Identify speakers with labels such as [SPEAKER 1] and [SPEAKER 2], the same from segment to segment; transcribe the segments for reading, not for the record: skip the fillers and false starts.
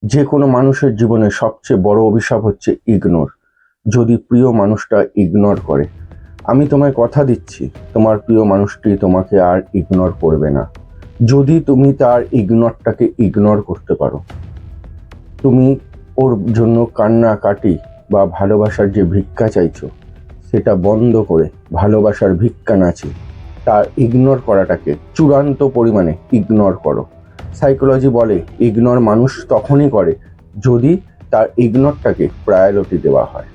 [SPEAKER 1] যে কোনো মানুষের জীবনে সবচেয়ে বড় অভিশাপ হচ্ছে ইগনোর। যদি প্রিয় মানুষটা ইগনোর করে, আমি তোমায় কথা দিচ্ছি তোমার প্রিয় মানুষটি তোমাকে আর ইগনোর করবে না। যদি তুমি তার ইগনোরটাকে ইগনোর করতে পারো, তুমি ওর জন্য কান্নাকাটি বা ভালোবাসার যে ভিক্ষা চাইছো সেটা বন্ধ করে ভালোবাসার ভিক্ষা নাচে তার ইগনোর করাটাকে চূড়ান্ত পরিমাণে ইগনোর করো। সাইকোলজি বলে ইগনোর মানুষ তখনই করে যদি তার ইগনোরটাকে প্রায়োরিটি দেওয়া হয়।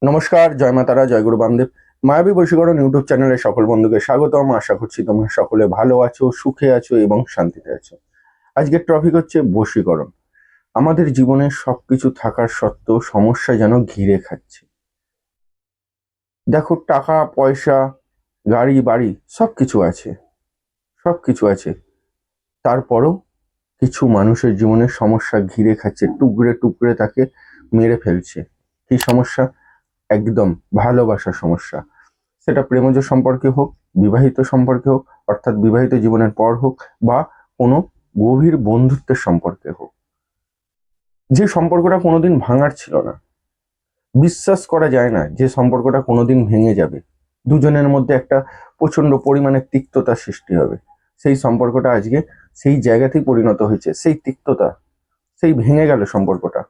[SPEAKER 1] নমস্কার, জয় মা তারা, জয় গুরু বামদেব। মায়াবী বশীকরণ ইউটিউব চ্যানেলে সকল বন্ধুকে স্বাগতম। আশা করছি তোমরা সকলে ভালো আছো, সুখে আছো এবং শান্তিতে আছো। আজকের টপিক হচ্ছে বশীকরণ। আমাদের জীবনে সবকিছু থাকার সত্ত্বেও সমস্যা যেন ঘিরে খাচ্ছে। দেখো, টাকা পয়সা, গাড়ি বাড়ি সবকিছু আছে, সবকিছু আছে, তারপরও কিছু মানুষের জীবনে সমস্যা ঘিরে খাচ্ছে, টুকরে টুকরে তাকে মেরে ফেলছে। কি সমস্যা? একদম ভালোবাসার সমস্যা। সেটা প্রেমজ সম্পর্কে হোক, বিবাহিত সম্পর্কে হোক, অর্থাৎ বিবাহিত জীবনের পর হোক, বা কোনো গভীর বন্ধুত্বের সম্পর্কে হোক। যে সম্পর্কটা কোনোদিন ভাঙার ছিল না, বিশ্বাস করা যায় না যে সম্পর্কটা কোনোদিন ভেঙে যাবে, দুজনের মধ্যে একটা প্রচন্ড পরিমাণে তিক্ততা সৃষ্টি হবে, সেই সম্পর্কটা আজকে সেই জায়গাতেই পরিণত হয়েছে। সেই তিক্ততা, সেই ভেঙে গেল সম্পর্কটা।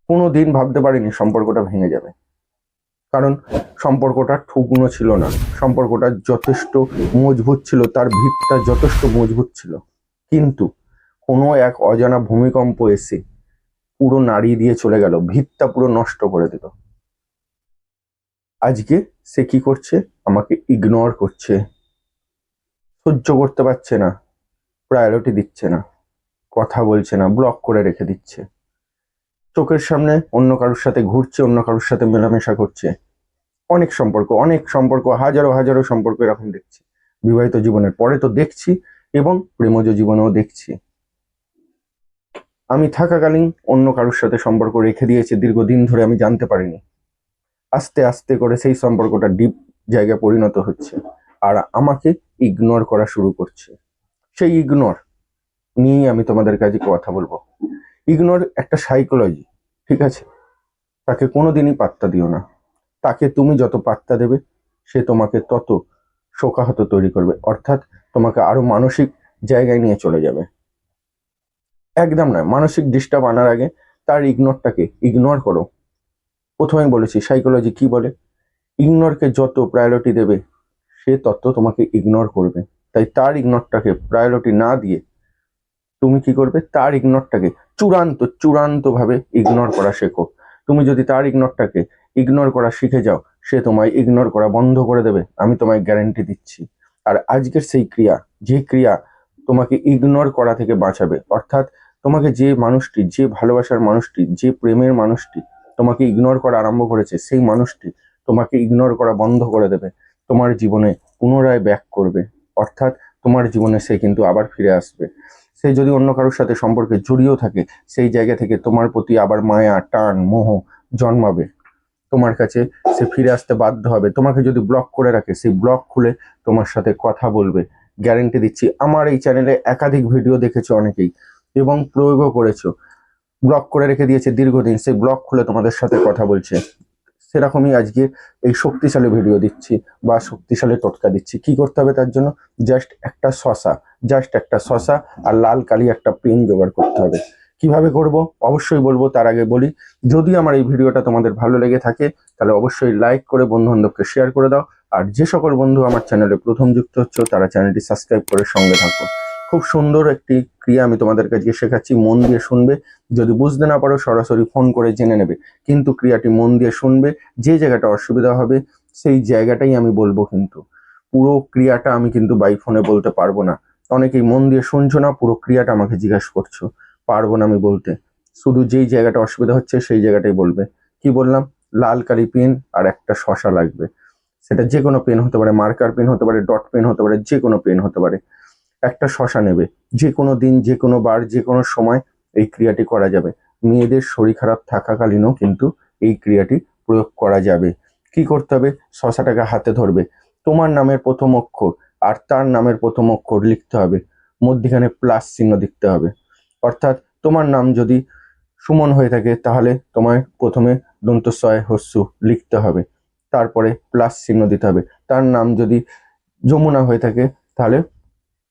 [SPEAKER 1] কোনোদিন ভাবতে পারিনি সম্পর্কটা ভেঙে যাবে, কারণ সম্পর্কটা ঠুকনো ছিল না, সম্পর্কটা যথেষ্ট মজবুত ছিল, তার ভিতটা যথেষ্ট মজবুত ছিল। কিন্তু কোনো এক অজানা ভূমিকম্প এসে পুরো নাড়িয়ে দিয়ে চলে গেল, ভিতটা পুরো নষ্ট করে দিল। আজকে সে কি করছে? আমাকে ইগনোর করছে, সহ্য করতে পারছে না, প্রায়োরিটি দিচ্ছে না, কথা বলছে না, ব্লক করে রেখে দিচ্ছে। চোখের সামনে অন্য কারোর সাথে ঘুরছে, অন্য কারোর সাথে মেলামেশা করছে। অনেক সম্পর্ক, অনেক সম্পর্ক, হাজারো হাজারো সম্পর্ক এরকম দেখছি। বিবাহিত জীবনের পরে তো দেখছি, এবং প্রেমজ জীবনেও দেখছি। আমি থাকাকালীন অন্য কারোর সাথে সম্পর্ক রেখে দিয়েছে দীর্ঘদিন ধরে, আমি জানতে পারিনি। আস্তে আস্তে করে সেই সম্পর্কটা ডিপ জায়গায় পরিণত হচ্ছে, আর আমাকে ইগনোর করা শুরু করছে। সেই ইগনোর নিয়েই আমি তোমাদের কাছে কথা বলবো। ইগনোর একটা সাইকোলজি, ঠিক আছে? তাকে কোনোদিনই পাত্তা দিও না। তাকে তুমি যত পাত্তা দেবে, সে তোমাকে তত শোকাহত তৈরি করবে, অর্থাৎ তোমাকে আরো মানসিক জায়গায় নিয়ে চলে যাবে। একদম নয়, মানসিক ডিস্টার্ব আনার আগে তার ইগনোরটাকে ইগনোর করো। প্রথমেই বলেছি সাইকোলজি কি বলে, ইগনোরকে যত প্রায়োরিটি দেবে সে তত তোমাকে ইগনোর করবে। তাই তার ইগনোরটাকে প্রায়োরিটি না দিয়ে তুমি কি করবে? তার ইগনোরটাকে চূড়ান্ত ভাবে ইগনোর করা শেখো। তুমি যদি তার ইগনোরটাকে ইগনোর করা শিখে যাও, সে তোমায় ইগনোর করা বন্ধ করে দেবে, আমি তোমায় গ্যারান্টি দিচ্ছি। আর আজকের সেই ক্রিয়া, যে ক্রিয়া তোমাকে ইগনোর করা থেকে বাঁচাবে, অর্থাৎ তোমাকে যে মানুষটি, যে ভালোবাসার মানুষটি, যে প্রেমের মানুষটি তোমাকে ইগনোর করা আরম্ভ করেছে, সেই মানুষটি তোমাকে ইগনোর করা বন্ধ করে দেবে, তোমার জীবনে পুনরায় ব্যাক করবে, অর্থাৎ তোমার জীবনে সে কিন্তু আবার ফিরে আসবে। সে যদি অন্য কারোর সাথে সম্পর্কে জড়িয়েও থাকে, সেই জায়গা থেকে তোমার প্রতি আবার মায়া, টান, মোহ জন্মাবে। তোমার কাছে সে ফিরে আসতে বাধ্য হবে। তোমাকে যদি ব্লক করে রাখে, সেই ব্লক খুলে তোমার সাথে কথা বলবে, গ্যারেন্টি দিচ্ছি। আমার এই চ্যানেলে একাধিক ভিডিও দেখেছো অনেকেই, এবং প্রয়োগও করেছো। ব্লক করে রেখে দিয়েছে দীর্ঘদিন, সেই ব্লক খুলে তোমাদের সাথে কথা বলছে। সেরকমই আজকে এই শক্তিশালী ভিডিও দিচ্ছি বা শক্তিশালী টোটকা দিচ্ছি। কি করতে হবে তার জন্য? জাস্ট একটা শশা আর লাল কালি একটা পেন জোগাড় করতে হবে। কিভাবে করব অবশ্যই বলবো, তার আগে বলি, যদি আমার এই ভিডিওটা তোমাদের ভালো লেগে থাকে তাহলে অবশ্যই লাইক করে বন্ধু বান্ধবকে শেয়ার করে দাও। আর যে সকল বন্ধু আমার চ্যানেলে প্রথম যুক্ত হচ্ছে তারা চ্যানেলটি সাবস্ক্রাইব করে সঙ্গে থাকো। খুব সুন্দর একটি ক্রিয়া আমি তোমাদের কাছে শেখাচ্ছি, মন দিয়ে শুনবে। যদি বুঝতে না পারো সরাসরি ফোন করে জেনে নেবে, কিন্তু ক্রিয়াটি মন দিয়ে শুনবে। যে জায়গাটা অসুবিধা হবে সেই জায়গাটাই আমি বলবো, কিন্তু পুরো ক্রিয়াটা আমি কিন্তু বাই ফোনে বলতে পারবো না। অনেকেই মন দিয়ে শুনছো না, পুরো ক্রিয়াটা আমাকে জিজ্ঞাসা করছো, পারবো না আমি বলতে। শুধু যেই জায়গাটা অসুবিধা হচ্ছে সেই জায়গাটাই বলবে। কি বললাম? লাল কালি পেন আর একটা শশা লাগবে। সেটা যে কোনো পেন হতে পারে, মার্কার পেন হতে পারে, ডট পেন হতে পারে, যে কোনো পেন হতে পারে। একটা শশা নেবে, যে কোনো দিন, যে কোনো বার, যে কোনো সময় এই ক্রিয়াটি করা যাবে। মেয়েদের শরীর খারাপ থাকাকালীনও কিন্তু এই ক্রিয়াটি প্রয়োগ করা যাবে। কি করতে হবে? শশাটাকে হাতে ধরবে, তোমার নামের প্রথম অক্ষর আর তার নামের প্রথম অক্ষর লিখতে হবে, মধ্যিখানে প্লাস চিহ্ন দিতে হবে। অর্থাৎ তোমার নাম যদি সুমন হয়ে থাকে তাহলে তোমায় প্রথমে দন্তস্বয় হস্যু লিখতে হবে, তারপরে প্লাস চিহ্ন দিতে হবে। তার নাম যদি যমুনা হয়ে থাকে তাহলে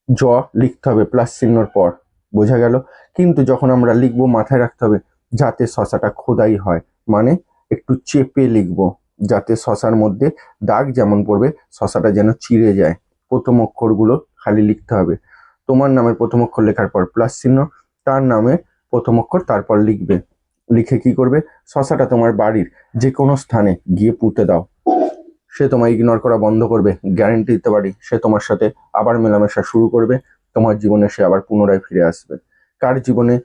[SPEAKER 1] জ লিখতে হবে প্লাস চিহ্নর পর। বোঝা গেল? কিন্তু যখন আমরা লিখবো মাথায় রাখতে হবে যাতে শশাটা খোদাই হয়, মানে একটু চেপে লিখবো, যাতে শশার মধ্যে দাগ যেমন পড়বে শশাটা যেন চিড়ে যায়। প্রথম অক্ষরগুলো খালি লিখতে হবে। তোমার নামের প্রথম অক্ষর লেখার পর প্লাস চিহ্ন, তার নামে প্রথম অক্ষর তারপর লিখবে। লিখে কি করবে? শশাটা তোমার বাড়ির যে কোনো স্থানে গিয়ে পুঁতে দাও। সে তোমায় ইগনোর করা বন্ধ করবে, গ্যারেন্টি দিতে পারি। সে তোমার সাথে আবার মেলামেশা শুরু করবে, তোমার জীবনে সে আবার পুনরায় ফিরে আসবে। কার জীবনে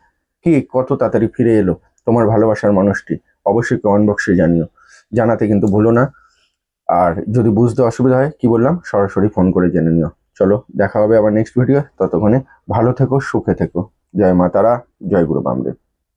[SPEAKER 1] কি কত তাড়াতাড়ি ফিরে এলো তোমার ভালোবাসার মানুষটি? অবশ্যই কমেন্ট বক্সে জানিও, জানাতে কিন্তু ভুলো না। আর যদি বুঝতে অসুবিধা হয় কি বললাম সরাসরি ফোন করে জেনে নিও। চলো দেখা হবে আবার নেক্সট ভিডিও, ততক্ষণে ভালো থেকো, সুখে থেকো। জয় মা তারা, জয় গুরু বামদেব।